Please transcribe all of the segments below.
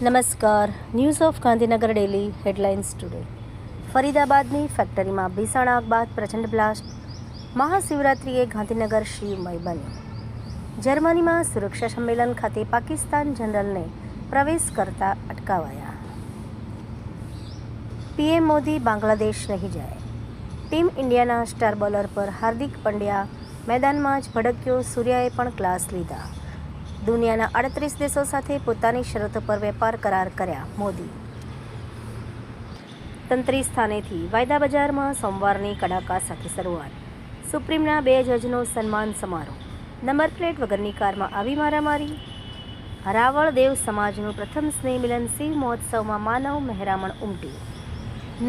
નમસ્કાર. News of Gandhinagar daily headlines today. ફરીદાબાદની ફેક્ટરીમાં ભીષણ આગ બાદ પ્રચંડ બ્લાસ્ટ. મહાશિવરાત્રિએ ગાંધીનગર શિવમય બન્યું. જર્મનીમાં સુરક્ષા સંમેલન ખાતે પાકિસ્તાન જનરલને પ્રવેશ કરતા અટકાવાયા. પીએમ મોદી બાંગ્લાદેશ નહીં જાય. ટીમ ઇન્ડિયાના સ્ટાર બોલર પર હાર્દિક પંડ્યા મેદાનમાં જ ભડક્યો. સૂર્યાએ પણ ક્લાસ લીધા. દુનિયાના 38 દેશો સાથે પોતાની શરતો પર વેપાર કરાર કર્યા મોદી. તંત્રી સ્થાનેથી વાયદા બજારમાં સોમવારની કડાકા સાથે શરૂઆત. સુપ્રીમના 2 જજનો સન્માન સમારોહ. નંબર પ્લેટ વગરની કારમાં આવી મારામારી. રાવળ દેવ સમાજનું પ્રથમ સ્નેહ મિલન શિવ મહોત્સવમાં માનવ મહેરામણ ઉમટ્યું.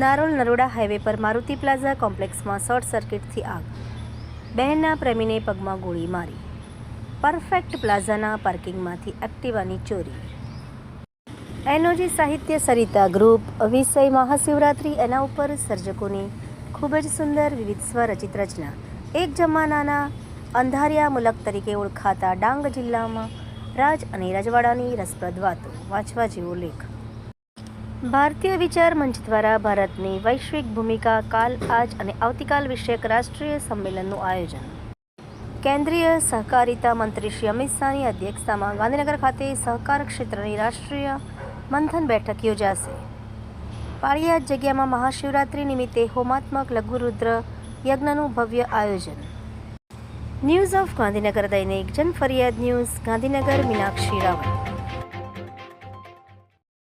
નારોલ નરોડા હાઈવે પર મારુતિ પ્લાઝા કોમ્પ્લેક્સમાં શોર્ટ સર્કિટથી આગ. બહેનના પ્રેમીને પગમાં ગોળી મારી. પરફેક્ટ પ્લાઝાના પાર્કિંગમાંથી એક્ટિવાની ચોરી. એનઓજી સાહિત્ય સરિતા ગ્રુપ વિષય મહાશિવરાત્રિ. એના ઉપર સર્જકોની ખૂબ જ સુંદર વિવિધ સ્વરચિત રચના. એક જમાનાના અંધારિયા મુલક તરીકે ઓળખાતા ડાંગ જિલ્લામાં રાજ અને રજવાડાની રસપ્રદ વાતો. વાંચવા જેવો લેખ. ભારતીય વિચાર મંચ દ્વારા ભારતની વૈશ્વિક ભૂમિકા, કાલ, આજ અને આવતીકાલ વિષયક રાષ્ટ્રીય સંમેલનનું આયોજન. કેન્દ્રીય સહકારિતા મંત્રી શ્રી અમિત શાહની અધ્યક્ષતામાં ગાંધીનગર ખાતે સહકાર ક્ષેત્રની રાષ્ટ્રીય મંથન બેઠક યોજાશે. પાળિયાદ જગ્યામાં મહાશિવરાત્રિ નિમિત્તે હોમાત્મક લઘુરુદ્ર યજ્ઞનું ભવ્ય આયોજન. ન્યૂઝ ઓફ ગાંધીનગર દૈનિક જન ફરિયાદ ન્યૂઝ ગાંધીનગર. મીનાક્ષી રાવલ.